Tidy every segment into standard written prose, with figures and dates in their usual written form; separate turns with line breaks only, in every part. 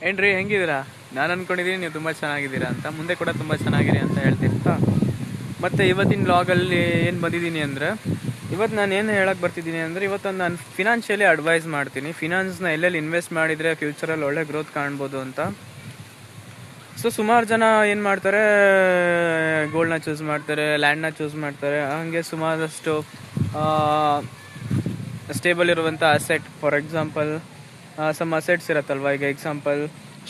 ಏನ್ರಿ ಹೆಂಗಿದ್ದೀರಾ? ನಾನು ಅನ್ಕೊಂಡಿದ್ದೀನಿ ನೀವು ತುಂಬ ಚೆನ್ನಾಗಿದ್ದೀರಾ ಅಂತ. ಮುಂದೆ ಕೂಡ ತುಂಬ ಚೆನ್ನಾಗಿರಿ ಅಂತ ಹೇಳ್ತಿರ್ತಾ ಮತ್ತು ಇವತ್ತಿನ ವ್ಲಾಗಲ್ಲಿ ಏನು ಬಂದಿದ್ದೀನಿ ಅಂದರೆ, ಇವತ್ತು ನಾನು ಏನು ಹೇಳಕ್ಕೆ ಬರ್ತಿದ್ದೀನಿ ಅಂದರೆ, ಇವತ್ತೊಂದು ನಾನು ಫಿನಾನ್ಷಿಯಲಿ ಅಡ್ವೈಸ್ ಮಾಡ್ತೀನಿ. ಫಿನಾನ್ಸ್ನ ಎಲ್ಲೆಲ್ಲಿ ಇನ್ವೆಸ್ಟ್ ಮಾಡಿದರೆ ಫ್ಯೂಚರಲ್ಲಿ ಒಳ್ಳೆ ಗ್ರೋತ್ ಕಾಣ್ಬೋದು ಅಂತ. ಸೊ ಸುಮಾರು ಜನ ಏನು ಮಾಡ್ತಾರೆ, ಗೋಲ್ಡ್ನ ಚೂಸ್ ಮಾಡ್ತಾರೆ, ಲ್ಯಾಂಡ್ನ ಚೂಸ್ ಮಾಡ್ತಾರೆ. ಹಾಗೆ ಸುಮಾರಷ್ಟು ಸ್ಟೇಬಲ್ ಇರುವಂಥ asset, for example some assets ಇರುತ್ತಲ್ವ. ಈಗ ಎಕ್ಸಾಂಪಲ್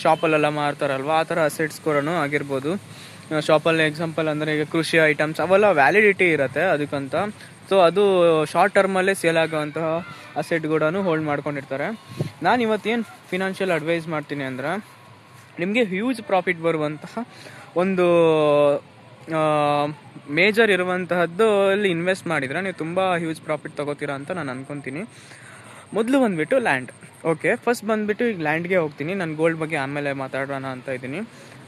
ಶಾಪಲ್ಲೆಲ್ಲ ಮಾರ್ತಾರಲ್ವ, ಆ ಥರ ಅಸೆಟ್ಸ್ ಕೂಡ ಆಗಿರ್ಬೋದು. ಶಾಪಲ್ಲಿ ಎಕ್ಸಾಂಪಲ್ ಅಂದರೆ ಈಗ ಕೃಷಿ ಐಟಮ್ಸ್ ಅವೆಲ್ಲ ವ್ಯಾಲಿಡಿಟಿ ಇರುತ್ತೆ ಅದಕ್ಕಂತ. ಸೊ ಅದು ಶಾರ್ಟ್ ಟರ್ಮಲ್ಲೇ ಸೇಲ್ ಆಗೋವಂತಹ ಅಸೆಟ್ ಕೂಡ ಹೋಲ್ಡ್ ಮಾಡ್ಕೊಂಡಿರ್ತಾರೆ. ನಾನು ಇವತ್ತೇನು ಫಿನಾನ್ಷಿಯಲ್ ಅಡ್ವೈಸ್ ಮಾಡ್ತೀನಿ ಅಂದ್ರೆ, ನಿಮಗೆ ಹ್ಯೂಜ್ ಪ್ರಾಫಿಟ್ ಬರುವಂತಹ ಒಂದು ಮೇಜರ್ ಇರುವಂತಹದ್ದು ಅಲ್ಲಿ ಇನ್ವೆಸ್ಟ್ ಮಾಡಿದರೆ ನೀವು ತುಂಬ ಹ್ಯೂಜ್ ಪ್ರಾಫಿಟ್ ತೊಗೋತೀರಾ ಅಂತ ನಾನು ಅನ್ಕೊತೀನಿ. ಮೊದಲು ಬಂದುಬಿಟ್ಟು ಲ್ಯಾಂಡ್. ಓಕೆ, ಫಸ್ಟ್ ಬಂದುಬಿಟ್ಟು ಈಗ ಲ್ಯಾಂಡ್ಗೆ ಹೋಗ್ತೀನಿ. ನಾನು ಗೋಲ್ಡ್ ಬಗ್ಗೆ ಆಮೇಲೆ ಮಾತಾಡೋಣ ಅಂತ ಇದ್ದೀನಿ.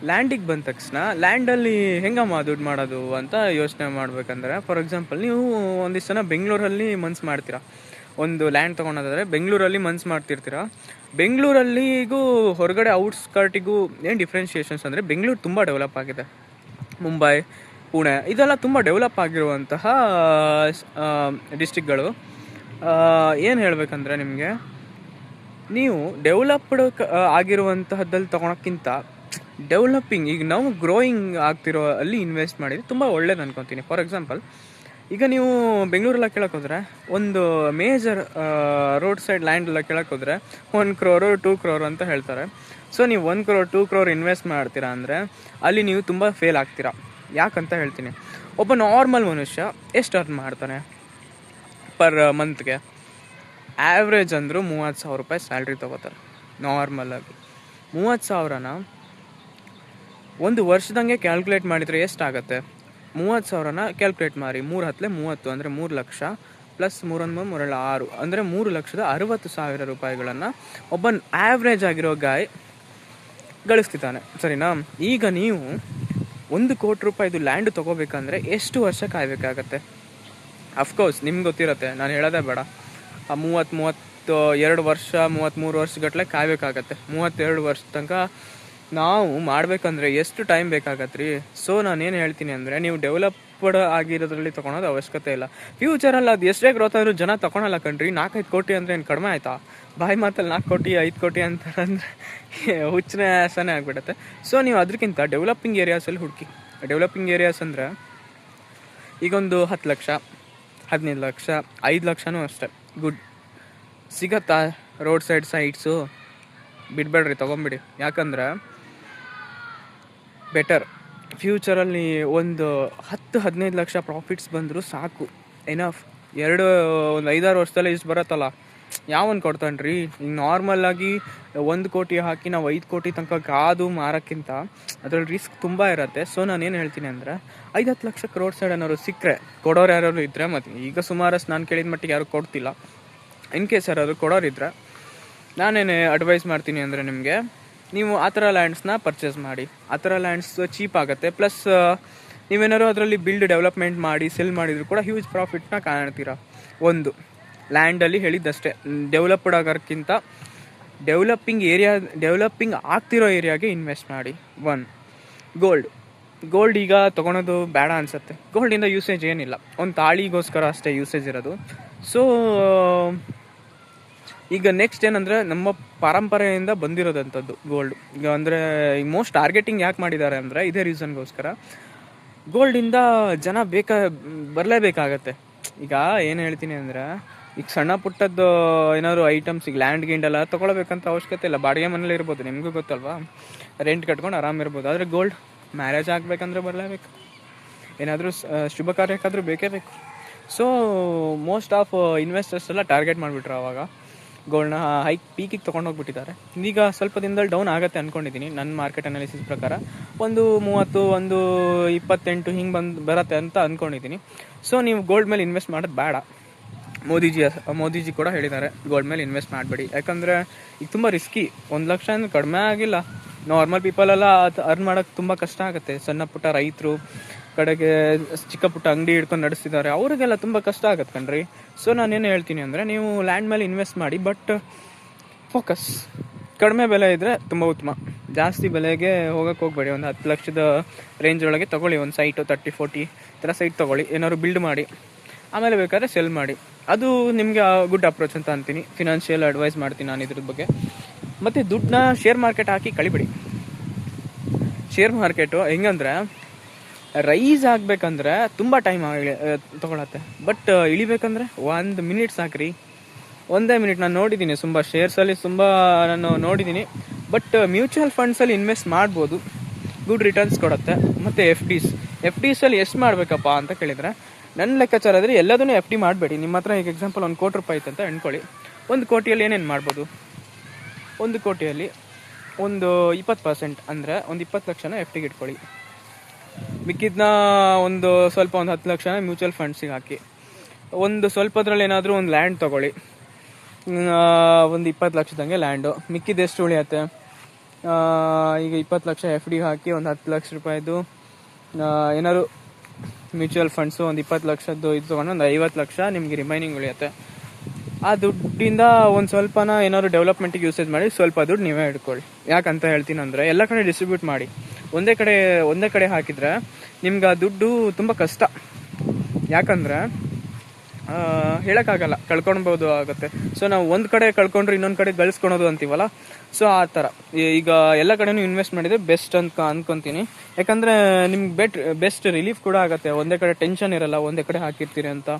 ಲ್ಯಾಂಡಿಗೆ ಬಂದ ತಕ್ಷಣ ಲ್ಯಾಂಡಲ್ಲಿ ಹೆಂಗಮ್ಮ ದುಡ್ಡು ಮಾಡೋದು ಅಂತ ಯೋಚನೆ ಮಾಡಬೇಕಂದ್ರೆ, ಫಾರ್ ಎಕ್ಸಾಂಪಲ್ ನೀವು ಒಂದಿಷ್ಟು ಜನ ಬೆಂಗಳೂರಲ್ಲಿ ಮನ್ಸು ಮಾಡ್ತೀರಾ. ಒಂದು ಲ್ಯಾಂಡ್ ತೊಗೊಳೋದಾದರೆ ಬೆಂಗಳೂರಲ್ಲಿ ಮನ್ಸು ಮಾಡ್ತಿರ್ತೀರ. ಬೆಂಗಳೂರಲ್ಲಿಗೂ ಹೊರಗಡೆ ಔಟ್ಸ್ಕರ್ಟಿಗೂ ಏನು ಡಿಫ್ರೆನ್ಷಿಯೇಷನ್ಸ್ ಅಂದರೆ, ಬೆಂಗಳೂರು ತುಂಬ ಡೆವಲಪ್ ಆಗಿದೆ. ಮುಂಬೈ, ಪುಣೆ ಇದೆಲ್ಲ ತುಂಬ ಡೆವಲಪ್ ಆಗಿರುವಂತಹ ಡಿಸ್ಟಿಕ್ಗಳು. ಏನು ಹೇಳಬೇಕಂದ್ರೆ ನಿಮಗೆ, ನೀವು ಡೆವಲಪ್ಡ್ ಆಗಿರುವಂತಹದ್ದಲ್ಲಿ ತೊಗೊಳಕ್ಕಿಂತ ಡೆವಲಪಿಂಗ್, ಈಗ ನಾವು ಗ್ರೋಯಿಂಗ್ ಆಗ್ತಿರೋ ಅಲ್ಲಿ ಇನ್ವೆಸ್ಟ್ ಮಾಡಿದರೆ ತುಂಬ ಒಳ್ಳೇದು ಅನ್ಕೊತೀನಿ. ಫಾರ್ ಎಕ್ಸಾಂಪಲ್ ಈಗ ನೀವು ಬೆಂಗಳೂರೆಲ್ಲ ಕೇಳೋಕ್ಕೋದ್ರೆ, ಒಂದು ಮೇಜರ್ ರೋಡ್ ಸೈಡ್ ಲ್ಯಾಂಡ್ ಎಲ್ಲ ಕೇಳೋಕ್ಕೋದ್ರೆ 1 crore 2 crore ಅಂತ ಹೇಳ್ತಾರೆ. ಸೊ ನೀವು 1 crore 2 crore ಇನ್ವೆಸ್ಟ್ ಮಾಡ್ತೀರಾ ಅಂದರೆ ಅಲ್ಲಿ ನೀವು ತುಂಬ ಫೇಲ್ ಆಗ್ತೀರಾ. ಯಾಕಂತ ಹೇಳ್ತೀನಿ. ಒಬ್ಬ ನಾರ್ಮಲ್ ಮನುಷ್ಯ ಎಷ್ಟು ಅರ್ನ್ ಮಾಡ್ತಾನೆ ಪರ್ ಮಂತ್ಗೆ? ಆ್ಯಾವ್ರೇಜ್ ಅಂದರೂ 30,000 ರೂಪಾಯಿ ಸ್ಯಾಲ್ರಿ ತೊಗೋತಾರೆ ನಾರ್ಮಲಾಗಿ. 30,000ನ ಒಂದು ವರ್ಷದಂಗೆ ಕ್ಯಾಲ್ಕುಲೇಟ್ ಮಾಡಿದರೆ ಎಷ್ಟಾಗುತ್ತೆ? 30,000ನ ಕ್ಯಾಲ್ಕುಲೇಟ್ ಮಾಡಿ, 3 × 30 ಅಂದರೆ 3 ಲಕ್ಷ ಪ್ಲಸ್ 3 × 3 = 6 ಅಂದರೆ 3,60,000 ರೂಪಾಯಿಗಳನ್ನು ಒಬ್ಬ ಆ್ಯಾವ್ರೇಜ್ ಆಗಿರೋ ಗಾಯ್ ಗಳಿಸ್ತಿದ್ದಾನೆ, ಸರಿನಾ? ಈಗ ನೀವು 1 ಕೋಟಿ ರೂಪಾಯಿದು ಲ್ಯಾಂಡ್ ತೊಗೋಬೇಕಂದ್ರೆ ಎಷ್ಟು ವರ್ಷ ಕಾಯಬೇಕಾಗತ್ತೆ? ಅಫ್ಕೋರ್ಸ್ ನಿಮ್ಗೆ ಗೊತ್ತಿರುತ್ತೆ, ನಾನು ಹೇಳೋದೇ ಬೇಡ. 32 ವರ್ಷ 33 ವರ್ಷಗಟ್ಟಲೆ ಕಾಯಬೇಕಾಗತ್ತೆ. 32 ವರ್ಷ ತನಕ ನಾವು ಮಾಡಬೇಕಂದ್ರೆ ಎಷ್ಟು ಟೈಮ್ ಬೇಕಾಗತ್ತೆ ರೀ. ಸೊ ನಾನೇನು ಹೇಳ್ತೀನಿ ಅಂದರೆ, ನೀವು ಡೆವಲಪ್ಡ್ ಆಗಿರೋದ್ರಲ್ಲಿ ತೊಗೊಳೋದು ಅವಶ್ಯಕತೆ ಇಲ್ಲ. ಫ್ಯೂಚರಲ್ಲಿ ಅದು ಎಷ್ಟೇ ಗ್ರೋತ್ ಆದರೂ ಜನ ತೊಗೊಳಲ್ಲ ಕಣ್ರಿ. 4-5 ಕೋಟಿ ಅಂದರೆ ಏನು ಕಡಿಮೆ ಆಯಿತಾ? ಬಾಯಿ ಮಾತಲ್ಲಿ 4 ಕೋಟಿ 5 ಕೋಟಿ ಅಂತಾರಂದರೆ ಹುಚ್ಚನೇ ಆಸನೇ ಆಗಿಬಿಡುತ್ತೆ. ಸೊ ನೀವು ಅದಕ್ಕಿಂತ ಡೆವಲಪಿಂಗ್ ಏರಿಯಾಸಲ್ಲಿ ಹುಡುಕಿ. ಡೆವಲಪಿಂಗ್ ಏರಿಯಾಸ್ ಅಂದರೆ ಈಗೊಂದು 10 ಲಕ್ಷ 15 ಲಕ್ಷ 5 ಲಕ್ಷನೂ ಅಷ್ಟೇ ಗುಡ್ ಸಿಗತ್ತಾ ರೋಡ್ ಸೈಡ್ ಸೈಟ್ಸು? ಬಿಡಬೇಡ್ರಿ, ತೊಗೊಂಬಿಡಿ. ಯಾಕಂದ್ರೆ ಬೆಟರ್. ಫ್ಯೂಚರಲ್ಲಿ ಒಂದು 10-15 ಲಕ್ಷ ಪ್ರಾಫಿಟ್ಸ್ ಬಂದರೂ ಸಾಕು, ಎನಫ್. ಒಂದು 5-6 ವರ್ಷದಲ್ಲೇ ಇಷ್ಟು ಬರುತ್ತಲ್ಲ, ಯಾವನ್ ಕೊಡ್ತಾನ್ರಿ? ಈಗ ನಾರ್ಮಲಾಗಿ 1 ಕೋಟಿ ಹಾಕಿ ನಾವು 5 ಕೋಟಿ ತನಕ ಕಾದು ಮಾರೋಕ್ಕಿಂತ ಅದ್ರಲ್ಲಿ ರಿಸ್ಕ್ ತುಂಬ ಇರುತ್ತೆ. ಸೊ ನಾನೇನು ಹೇಳ್ತೀನಿ ಅಂದರೆ, 5-10 ಲಕ್ಷಕ್ಕೆ ರೋಡ್ ಸೈಡ್ ಏನಾದ್ರು ಸಿಕ್ಕರೆ, ಕೊಡೋರು ಯಾರು ಇದ್ದರೆ, ಮತ್ತು ಈಗ ಸುಮಾರಷ್ಟು ನಾನು ಕೇಳಿದ ಮಟ್ಟಿಗೆ ಯಾರು ಕೊಡ್ತಿಲ್ಲ. ಇನ್ ಕೇಸ್ ಯಾರಾದ್ರು ಕೊಡೋರಿದ್ದರೆ ನಾನೇನೇ ಅಡ್ವೈಸ್ ಮಾಡ್ತೀನಿ ಅಂದರೆ, ನಿಮಗೆ ನೀವು ಆ ಥರ ಲ್ಯಾಂಡ್ಸ್ನ ಪರ್ಚೇಸ್ ಮಾಡಿ. ಆ ಥರ ಲ್ಯಾಂಡ್ಸ್ ಚೀಪ್ ಆಗುತ್ತೆ. ಪ್ಲಸ್ ನೀವೇನಾದ್ರು ಅದರಲ್ಲಿ ಬಿಲ್ಡ್ ಡೆವಲಪ್ಮೆಂಟ್ ಮಾಡಿ ಸೆಲ್ ಮಾಡಿದ್ರು ಕೂಡ ಹ್ಯೂಜ್ ಪ್ರಾಫಿಟ್ನ ಕಾಣ್ತೀರಾ. ಒಂದು ಲ್ಯಾಂಡಲ್ಲಿ ಹೇಳಿದ್ದಷ್ಟೇ, ಡೆವಲಪ್ಡ್ ಆಗೋಕ್ಕಿಂತ ಡೆವಲಪಿಂಗ್ ಆಗ್ತಿರೋ ಏರಿಯಾಗೆ ಇನ್ವೆಸ್ಟ್ ಮಾಡಿ. ಗೋಲ್ಡ್ ಈಗ ತೊಗೊಳೋದು ಬೇಡ ಅನಿಸುತ್ತೆ. ಗೋಲ್ಡಿಂದ ಯೂಸೇಜ್ ಏನಿಲ್ಲ, ಒಂದು ತಾಳಿಗೋಸ್ಕರ ಅಷ್ಟೇ ಯೂಸೇಜ್ ಇರೋದು. ಸೊ ಈಗ ನೆಕ್ಸ್ಟ್ ಏನಂದರೆ, ನಮ್ಮ ಪರಂಪರೆಯಿಂದ ಬಂದಿರೋದಂಥದ್ದು ಗೋಲ್ಡ್. ಈಗ ಅಂದರೆ ಈಗ ಮೋಸ್ಟ್ ಟಾರ್ಗೆಟಿಂಗ್ ಯಾಕೆ ಮಾಡಿದ್ದಾರೆ ಅಂದರೆ ಇದೇ ರೀಸನ್ಗೋಸ್ಕರ. ಗೋಲ್ಡಿಂದ ಜನ ಬರಲೇಬೇಕಾಗತ್ತೆ. ಈಗ ಏನು ಹೇಳ್ತೀನಿ ಅಂದರೆ, ಈಗ ಸಣ್ಣ ಪುಟ್ಟದ್ದು ಏನಾದ್ರು ಐಟಮ್ಸ್, ಈಗ ಲ್ಯಾಂಡ್ ಗಿಂಡೆಲ್ಲ ತೊಗೊಳ್ಬೇಕಂತ ಅವಶ್ಯಕತೆ ಇಲ್ಲ. ಬಾಡಿಗೆ ಮನೇಲಿ ಇರ್ಬೋದು, ನಿಮಗೂ ಗೊತ್ತಲ್ವಾ, ರೆಂಟ್ ಕಟ್ಕೊಂಡು ಆರಾಮಿರ್ಬೋದು. ಆದರೆ ಗೋಲ್ಡ್ ಮ್ಯಾರೇಜ್ ಆಗಬೇಕಂದ್ರೆ ಬರಲೇಬೇಕು, ಏನಾದರೂ ಶುಭ ಕಾರ್ಯಕ್ಕಾದರೂ ಬೇಕೇ ಬೇಕು. ಸೊ ಮೋಸ್ಟ್ ಆಫ್ ಇನ್ವೆಸ್ಟರ್ಸ್ ಎಲ್ಲ ಟಾರ್ಗೆಟ್ ಮಾಡಿಬಿಟ್ರು ಆವಾಗ ಗೋಲ್ಡ್ನ ಪೀಕಿಗೆ ತೊಗೊಂಡೋಗ್ಬಿಟ್ಟಿದ್ದಾರೆ. ಈಗ ಸ್ವಲ್ಪ ದಿನದಲ್ಲಿ ಡೌನ್ ಆಗುತ್ತೆ ಅಂದ್ಕೊಂಡಿದ್ದೀನಿ, ನನ್ನ ಮಾರ್ಕೆಟ್ ಅನಾಲಿಸಿಸ್ ಪ್ರಕಾರ. ಒಂದು 30, ಒಂದು 28 ಹಿಂಗೆ ಬರುತ್ತೆ ಅಂತ ಅಂದ್ಕೊಂಡಿದ್ದೀನಿ. ಸೊ ನೀವು ಗೋಲ್ಡ್ ಮೇಲೆ ಇನ್ವೆಸ್ಟ್ ಮಾಡೋದು ಬೇಡ. ಮೋದಿಜಿ ಕೂಡ ಹೇಳಿದ್ದಾರೆ ಗೋಲ್ಡ್ ಮೇಲೆ ಇನ್ವೆಸ್ಟ್ ಮಾಡಬೇಡಿ. ಯಾಕಂದರೆ ಈಗ ತುಂಬ ರಿಸ್ಕಿ. 1 ಲಕ್ಷ ಅಂದರೆ ಕಡಿಮೆ ಆಗಿಲ್ಲ. ನಾರ್ಮಲ್ ಪೀಪಲೆಲ್ಲ ಅರ್ನ್ ಮಾಡೋಕ್ಕೆ ತುಂಬ ಕಷ್ಟ ಆಗುತ್ತೆ. ಸಣ್ಣ ಪುಟ್ಟ ರೈತರು, ಕಡೆಗೆ ಚಿಕ್ಕ ಪುಟ್ಟ ಅಂಗಡಿ ಹಿಡ್ಕೊಂಡು ನಡೆಸ್ತಿದ್ದಾರೆ, ಅವರಿಗೆಲ್ಲ ತುಂಬ ಕಷ್ಟ ಆಗುತ್ತೆ ಕಣ್ರಿ. ಸೊ ನಾನೇನು ಹೇಳ್ತೀನಿ ಅಂದರೆ, ನೀವು ಲ್ಯಾಂಡ್ ಮೇಲೆ ಇನ್ವೆಸ್ಟ್ ಮಾಡಿ, ಬಟ್ ಫೋಕಸ್ ಕಡಿಮೆ ಬೆಲೆ ಇದ್ದರೆ ತುಂಬ ಉತ್ತಮ. ಜಾಸ್ತಿ ಬೆಲೆಗೆ ಹೋಗೋಕ್ಕೆ ಹೋಗಬೇಡಿ. ಒಂದು 10 ಲಕ್ಷದ ರೇಂಜ್ ಒಳಗೆ ತೊಗೊಳ್ಳಿ. ಒಂದು ಸೈಟು 30-40 ಈ ಥರ ಸೈಟ್ ತೊಗೊಳ್ಳಿ. ಏನಾದ್ರು ಬಿಲ್ಡ್ ಮಾಡಿ ಆಮೇಲೆ ಬೇಕಾದ್ರೆ ಸೆಲ್ ಮಾಡಿ. ಅದು ನಿಮಗೆ ಗುಡ್ ಅಪ್ರೋಚ್ ಅಂತ ಅಂತೀನಿ. ಫಿನಾನ್ಷಿಯಲ್ ಅಡ್ವೈಸ್ ಮಾಡ್ತೀನಿ ನಾನು ಇದ್ರ ಬಗ್ಗೆ. ಮತ್ತು ದುಡ್ಡನ್ನ ಶೇರ್ ಮಾರ್ಕೆಟ್ ಹಾಕಿ ಕಳಿಬಿಡಿ. ಶೇರ್ ಮಾರ್ಕೆಟು ಹೆಂಗಂದ್ರೆ ರೈಸ್ ಆಗಬೇಕಂದ್ರೆ ತುಂಬ ಟೈಮ್ ತೊಗೊಳತ್ತೆ. ಬಟ್ ಇಳಿಬೇಕಂದ್ರೆ 1 ಮಿನಿಟ್ ಸಾಕ್ರಿ. 1 ಮಿನಿಟ್. ನಾನು ನೋಡಿದ್ದೀನಿ ತುಂಬ ಶೇರ್ಸಲ್ಲಿ ನಾನು ನೋಡಿದ್ದೀನಿ. ಬಟ್ ಮ್ಯೂಚುವಲ್ ಫಂಡ್ಸಲ್ಲಿ ಇನ್ವೆಸ್ಟ್ ಮಾಡ್ಬೋದು, ಗುಡ್ ರಿಟರ್ನ್ಸ್ ಕೊಡುತ್ತೆ. ಮತ್ತು ಎಫ್ ಡಿಸಲ್ಲಿ ಎಷ್ಟು ಮಾಡಬೇಕಪ್ಪ ಅಂತ ಕೇಳಿದರೆ, ನನ್ನ ಲೆಕ್ಕಾಚಾರ ಆದರೆ ಎಲ್ಲದನ್ನೂ FD ಮಾಡಬೇಡಿ. ನಿಮ್ಮ ಹತ್ರ ಈಗ ಎಕ್ಸಾಂಪಲ್ 1 ಕೋಟಿ ರೂಪಾಯಿ ಐತೆ ಅಂತ ಅಂದ್ಕೊಳ್ಳಿ. 1 ಕೋಟಿಯಲ್ಲಿ ಏನೇನು ಮಾಡ್ಬೋದು? 1 ಕೋಟಿಯಲ್ಲಿ ಒಂದು 20% ಅಂದರೆ ಒಂದು 20 ಲಕ್ಷನ FDಗೆ ಇಟ್ಕೊಳ್ಳಿ. ಮಿಕ್ಕಿದ್ನ ಒಂದು 10 ಲಕ್ಷನ ಮ್ಯೂಚುವಲ್ ಫಂಡ್ಸಿಗೆ ಹಾಕಿ. ಒಂದು ಸ್ವಲ್ಪದ್ರಲ್ಲಿ ಏನಾದರೂ ಒಂದು ಲ್ಯಾಂಡ್ ತೊಗೊಳ್ಳಿ. ಒಂದು 20 ಲಕ್ಷದಂಗೆ ಲ್ಯಾಂಡು. ಮಿಕ್ಕಿದ ಎಷ್ಟು ಉಳಿಯುತ್ತೆ? ಈಗ 20 ಲಕ್ಷ FD ಹಾಕಿ ಒಂದು 10 ಲಕ್ಷ ರೂಪಾಯಿದು ಏನಾದ್ರು ಮ್ಯೂಚುವಲ್ ಫಂಡ್ಸು ಒಂದು 20 ಲಕ್ಷದ್ದು ಇದು ತೊಗೊಂಡು ಒಂದು 50 ಲಕ್ಷ ನಿಮಗೆ ರಿಮೈನಿಂಗ್ ಉಳಿಯುತ್ತೆ. ಆ ದುಡ್ಡಿಂದ ಒಂದು ಸ್ವಲ್ಪನ ಏನಾದ್ರು ಡೆವಲಪ್ಮೆಂಟಿಗೆ ಯೂಸೇಜ್ ಮಾಡಿ, ಸ್ವಲ್ಪ ದುಡ್ಡು ನೀವೇ ಇಟ್ಕೊಳ್ಳಿ. ಯಾಕಂತ ಹೇಳ್ತೀನಿ ಅಂದರೆ, ಎಲ್ಲ ಕಡೆ ಡಿಸ್ಟ್ರಿಬ್ಯೂಟ್ ಮಾಡಿ. ಒಂದೇ ಕಡೆ ಹಾಕಿದರೆ ನಿಮ್ಗೆ ಆ ದುಡ್ಡು ತುಂಬ ಕಷ್ಟ. ಯಾಕಂದರೆ ಹೇಳೋಕ್ಕಾಗಲ್ಲ, ಕಳ್ಕೊಳ್ಬೋದು ಆಗುತ್ತೆ. ಸೊ ನಾವು ಒಂದು ಕಡೆ ಕಳ್ಕೊಂಡ್ರೆ ಇನ್ನೊಂದು ಕಡೆ ಗಳಿಸ್ಕೊಳೋದು ಅಂತೀವಲ್ಲ, ಸೊ ಆ ಥರ ಈಗ ಎಲ್ಲ ಕಡೆನೂ ಇನ್ವೆಸ್ಟ್ ಮಾಡಿದರೆ ಬೆಸ್ಟ್ ಅಂತ ಅನ್ಕೊತೀನಿ. ಯಾಕಂದರೆ ನಿಮ್ಗೆ ಬೆಸ್ಟ್ ರಿಲೀಫ್ ಕೂಡ ಆಗುತ್ತೆ. ಒಂದೇ ಕಡೆ ಟೆನ್ಷನ್ ಇರಲ್ಲ, ಒಂದೇ ಕಡೆ ಹಾಕಿರ್ತೀರಿ ಅಂತ.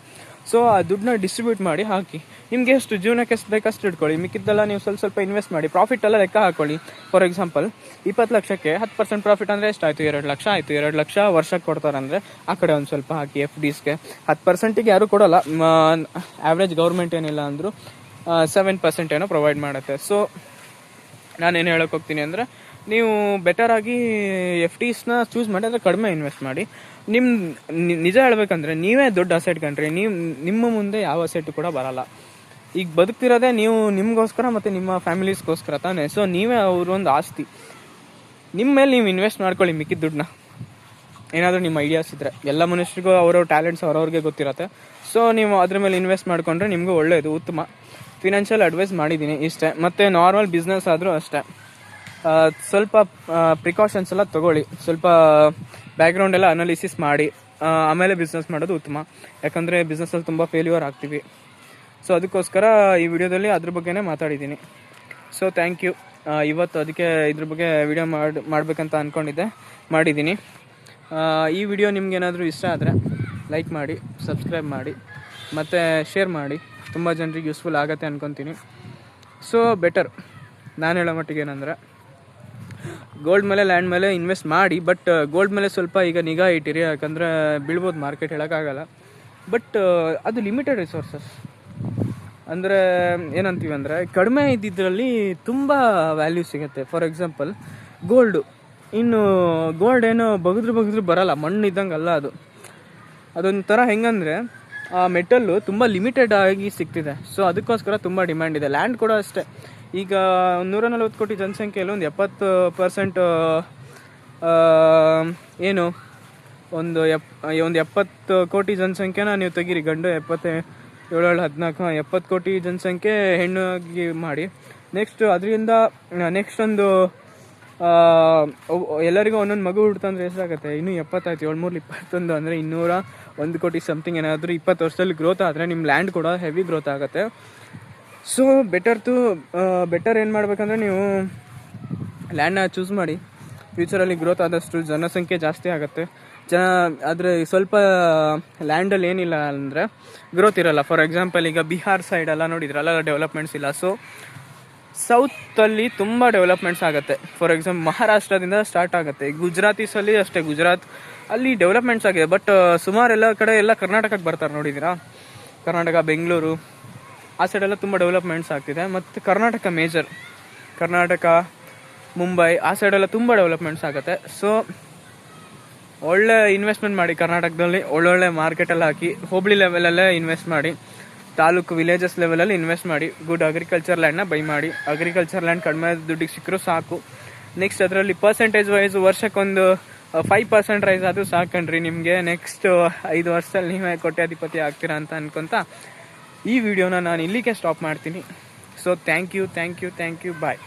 ಸೊ ಆ ದುಡ್ಡನ್ನ ಡಿಸ್ಟ್ರಿಬ್ಯೂಟ್ ಮಾಡಿ ಹಾಕಿ. ನಿಮ್ಗೆ ಎಷ್ಟು ಜೀವನಕ್ಕೆ ಎಷ್ಟು ಬೇಕಷ್ಟು ಇಟ್ಕೊಳ್ಳಿ. ಮಿಕ್ಕಿದ್ದೆಲ್ಲ ನೀವು ಸ್ವಲ್ಪ ಇನ್ವೆಸ್ಟ್ ಮಾಡಿ. ಪ್ರಾಫಿಟ್ ಎಲ್ಲ ಲೆಕ್ಕ ಹಾಕೊಳ್ಳಿ. ಫಾರ್ ಎಕ್ಸಾಂಪಲ್ 20 ಲಕ್ಷಕ್ಕೆ 10% ಪ್ರಾಫಿಟ್ ಅಂದರೆ ಎಷ್ಟಾಯಿತು? 2 ಲಕ್ಷ ಆಯಿತು. 2 ಲಕ್ಷ ವರ್ಷಕ್ಕೆ ಕೊಡ್ತಾರಂದರೆ ಆ ಕಡೆ ಒಂದು ಸ್ವಲ್ಪ ಹಾಕಿ. FDಸ್ಗೆ 10%ಗೆ ಯಾರೂ ಕೊಡೋಲ್ಲ. ಆ್ಯಾವ್ರೇಜ್ ಗೌರ್ಮೆಂಟ್ ಏನಿಲ್ಲ ಅಂದರೂ 7% ಏನೋ ಪ್ರೊವೈಡ್ ಮಾಡುತ್ತೆ. ಸೊ ನಾನೇನು ಹೇಳೋಕೆ ಹೋಗ್ತೀನಿ ಅಂದರೆ, ನೀವು ಬೆಟರಾಗಿ FDಸ್ನ ಚೂಸ್ ಮಾಡಿ, ಅಂದರೆ ಕಡಿಮೆ ಇನ್ವೆಸ್ಟ್ ಮಾಡಿ. ನಿಜ ಹೇಳ್ಬೇಕಂದ್ರೆ ನೀವೇ ದೊಡ್ಡ ಅಸೆಟ್ ಕಂಡ್ರಿ. ನಿಮ್ಮ ಮುಂದೆ ಯಾವ ಅಸೆಟ್ ಕೂಡ ಬರಲ್ಲ. ಈಗ ಬದುಕ್ತಿರೋದೇ ನೀವು ನಿಮಗೋಸ್ಕರ ಮತ್ತು ನಿಮ್ಮ ಫ್ಯಾಮಿಲೀಸ್ಗೋಸ್ಕರ ತಾನೇ. ಸೊ ನೀವೇ ಅವ್ರೊಂದು ಆಸ್ತಿ. ನಿಮ್ಮ ಮೇಲೆ ನೀವು ಇನ್ವೆಸ್ಟ್ ಮಾಡ್ಕೊಳ್ಳಿ ಮಿಕ್ಕಿದ ದುಡ್ಡನ್ನ. ಏನಾದರೂ ನಿಮ್ಮ ಐಡಿಯಾಸ್ ಇದ್ದರೆ, ಎಲ್ಲ ಮನುಷ್ಯರಿಗೂ ಅವ್ರವ್ರ ಟ್ಯಾಲೆಂಟ್ಸ್ ಅವ್ರವ್ರಿಗೆ ಗೊತ್ತಿರುತ್ತೆ. ಸೊ ನೀವು ಅದ್ರ ಮೇಲೆ ಇನ್ವೆಸ್ಟ್ ಮಾಡಿಕೊಂಡ್ರೆ ನಿಮಗೂ ಒಳ್ಳೆಯದು, ಉತ್ತಮ. ಫಿನಾನ್ಷಿಯಲ್ ಅಡ್ವೈಸ್ ಮಾಡಿದ್ದೀನಿ ಇಷ್ಟೇ. ಮತ್ತು ನಾರ್ಮಲ್ ಬಿಸ್ನೆಸ್ ಆದರೂ ಅಷ್ಟೇ, ಸ್ವಲ್ಪ ಪ್ರಿಕಾಷನ್ಸ್ ಎಲ್ಲ ತೊಗೊಳ್ಳಿ. ಸ್ವಲ್ಪ ಬ್ಯಾಕ್ಗ್ರೌಂಡ್ ಎಲ್ಲ ಅನಾಲಿಸಿಸ್ ಮಾಡಿ ಆಮೇಲೆ ಬಿಸ್ನೆಸ್ ಮಾಡೋದು ಉತ್ತಮ. ಯಾಕಂದರೆ ಬಿಸ್ನೆಸ್ಸಲ್ಲಿ ತುಂಬ ಫೇಲ್ಯೂರ್ ಆಗ್ತೀವಿ. ಸೊ ಅದಕ್ಕೋಸ್ಕರ ಈ ವಿಡಿಯೋದಲ್ಲಿ ಅದ್ರ ಬಗ್ಗೆನೇ ಮಾತಾಡಿದ್ದೀನಿ. So thank you. ಇವತ್ತು ಅದಕ್ಕೆ ಇದ್ರ ಬಗ್ಗೆ ವಿಡಿಯೋ ಮಾಡಬೇಕಂತ ಅಂದ್ಕೊಂಡಿದ್ದೆ, ಮಾಡಿದ್ದೀನಿ. ಈ ವಿಡಿಯೋ ನಿಮ್ಗೇನಾದರೂ ಇಷ್ಟ ಆದರೆ ಲೈಕ್ ಮಾಡಿ, ಸಬ್ಸ್ಕ್ರೈಬ್ ಮಾಡಿ ಮತ್ತು ಶೇರ್ ಮಾಡಿ. ತುಂಬ ಜನರಿಗೆ ಯೂಸ್ಫುಲ್ ಆಗುತ್ತೆ ಅಂದ್ಕೊತೀನಿ. ಸೊ ಬೆಟರ್ ನಾನು ಹೇಳೋ ಮಟ್ಟಿಗೆ ಏನಂದರೆ, ಗೋಲ್ಡ್ ಮೇಲೆ ಲ್ಯಾಂಡ್ ಮೇಲೆ ಇನ್ವೆಸ್ಟ್ ಮಾಡಿ. ಬಟ್ ಗೋಲ್ಡ್ ಮೇಲೆ ಸ್ವಲ್ಪ ಈಗ ನಿಗಾ ಇಟ್ಟಿರಿ. ಯಾಕಂದರೆ ಬೀಳ್ಬೋದು ಮಾರ್ಕೆಟ್, ಹೇಳೋಕ್ಕಾಗಲ್ಲ. ಬಟ್ ಅದು ಲಿಮಿಟೆಡ್ ರಿಸೋರ್ಸಸ್. ಅಂದರೆ ಏನಂತೀವಿ ಅಂದರೆ, ಕಡಿಮೆ ಇದ್ದಿದ್ದರಲ್ಲಿ ತುಂಬ ವ್ಯಾಲ್ಯೂ ಸಿಗುತ್ತೆ. For example gold. ಇನ್ನು ಗೋಲ್ಡ್ ಏನು ಬಗಿದ್ರು ಬರಲ್ಲ, ಮಣ್ಣು ಇದ್ದಂಗೆ ಅಲ್ಲ ಅದು. ಅದೊಂಥರ ಹೆಂಗಂದರೆ ಆ ಮೆಟಲ್ಲು ತುಂಬ ಲಿಮಿಟೆಡ್ ಆಗಿ ಸಿಗ್ತಿದೆ. ಸೊ ಅದಕ್ಕೋಸ್ಕರ ತುಂಬ ಡಿಮ್ಯಾಂಡ್ ಇದೆ. ಲ್ಯಾಂಡ್ ಕೂಡ ಅಷ್ಟೇ. ಈಗ 140 ಕೋಟಿ ಜನಸಂಖ್ಯೆಯಲ್ಲಿ ಒಂದು 70% ಏನು ಒಂದು 70 ಕೋಟಿ ಜನಸಂಖ್ಯೆನ ನೀವು ತೆಗೀರಿ. ಗಂಡು 77, 14, 70 ಕೋಟಿ ಜನಸಂಖ್ಯೆ ಹೆಣ್ಣಾಗಿ ಮಾಡಿ. ನೆಕ್ಸ್ಟ್ ಅದರಿಂದ ನೆಕ್ಸ್ಟ್ ಒಂದು ಎಲ್ಲರಿಗೂ ಒಂದೊಂದು ಮಗು ಹುಡ್ತಂದ್ರೆ ಎಷ್ಟಾಗುತ್ತೆ? ಇನ್ನೂ 70 ಆಯ್ತು. 7 3 21 ಅಂದರೆ 201 ಕೋಟಿ ಸಮಥಿಂಗ್. ಏನಾದರೂ 20 ವರ್ಷದಲ್ಲಿ ಗ್ರೋತ್ ಆದರೆ ನಿಮ್ಮ ಲ್ಯಾಂಡ್ ಕೂಡ ಹೆವಿ ಗ್ರೋತ್ ಆಗುತ್ತೆ. ಸೊ ಬೆಟರ್ ಏನು ಮಾಡಬೇಕಂದ್ರೆ, ನೀವು ಲ್ಯಾಂಡ್ನ ಚೂಸ್ ಮಾಡಿ. ಫ್ಯೂಚರಲ್ಲಿ ಗ್ರೋತ್ ಆದಷ್ಟು ಜನಸಂಖ್ಯೆ ಜಾಸ್ತಿ ಆಗುತ್ತೆ. ಆದರೆ ಸ್ವಲ್ಪ ಲ್ಯಾಂಡಲ್ಲಿ ಏನಿಲ್ಲ ಅಂದರೆ ಗ್ರೋತ್ ಇರಲ್ಲ. ಫಾರ್ ಎಕ್ಸಾಂಪಲ್ ಈಗ ಬಿಹಾರ್ ಸೈಡೆಲ್ಲ ನೋಡಿದ್ರಲ್ಲ, ಡೆವಲಪ್ಮೆಂಟ್ಸ್ ಇಲ್ಲ. ಸೊ ಸೌತಲ್ಲಿ ತುಂಬ ಡೆವಲಪ್ಮೆಂಟ್ಸ್ ಆಗುತ್ತೆ. ಫಾರ್ ಎಕ್ಸಾಂಪಲ್ ಮಹಾರಾಷ್ಟ್ರದಿಂದ ಸ್ಟಾರ್ಟ್ ಆಗುತ್ತೆ. ಗುಜರಾತೀಸಲ್ಲಿ ಅಷ್ಟೇ, ಗುಜರಾತ್ ಅಲ್ಲಿ ಡೆವಲಪ್ಮೆಂಟ್ಸ್ ಆಗಿದೆ. ಬಟ್ ಸುಮಾರು ಎಲ್ಲ ಕಡೆ ಎಲ್ಲ ಕರ್ನಾಟಕಕ್ಕೆ ಬರ್ತಾರೆ, ನೋಡಿದ್ದೀರಾ? ಕರ್ನಾಟಕ, ಬೆಂಗಳೂರು ಆ ಸೈಡೆಲ್ಲ ತುಂಬ ಡೆವಲಪ್ಮೆಂಟ್ಸ್ ಆಗ್ತಿದೆ. ಮತ್ತು ಕರ್ನಾಟಕ ಮೇಜರ್, ಕರ್ನಾಟಕ, ಮುಂಬೈ ಆ ಸೈಡೆಲ್ಲ ತುಂಬ ಡೆವಲಪ್ಮೆಂಟ್ಸ್ ಆಗುತ್ತೆ. ಸೊ ಒಳ್ಳೆ ಇನ್ವೆಸ್ಟ್ಮೆಂಟ್ ಮಾಡಿ. ಕರ್ನಾಟಕದಲ್ಲಿ ಒಳ್ಳೊಳ್ಳೆ ಮಾರ್ಕೆಟಲ್ಲಿ ಹಾಕಿ, ಹೋಬಳಿ ಲೆವೆಲಲ್ಲೇ ಇನ್ವೆಸ್ಟ್ ಮಾಡಿ, ತಾಲೂಕು ವಿಲೇಜಸ್ ಲೆವೆಲಲ್ಲಿ ಇನ್ವೆಸ್ಟ್ ಮಾಡಿ. ಗುಡ್ ಅಗ್ರಿಕಲ್ಚರ್ ಲ್ಯಾಂಡ್ನ ಬೈ ಮಾಡಿ. ಅಗ್ರಿಕಲ್ಚರ್ ಲ್ಯಾಂಡ್ ಕಡಿಮೆ ದುಡ್ಡಿಗೆ ಸಿಕ್ಕರೂ ಸಾಕು. ನೆಕ್ಸ್ಟ್ ಅದರಲ್ಲಿ ಪರ್ಸೆಂಟೇಜ್ ವೈಸ್ ವರ್ಷಕ್ಕೊಂದು 5% ರೈಸ್ ಆದರೂ ಸಾಕಣ್ರಿ ನಿಮಗೆ. ನೆಕ್ಸ್ಟ್ 5 ವರ್ಷದಲ್ಲಿ ನೀವೇ ಕೋಟ್ಯಾಧಿಪತಿ ಆಗ್ತೀರಾ ಅಂತ ಅನ್ಕೊಂತ ಈ ವಿಡಿಯೋನ ನಾನು ಇಲ್ಲಿಗೆ ಸ್ಟಾಪ್ ಮಾಡ್ತೀನಿ. So thank you. ಬಾಯ್.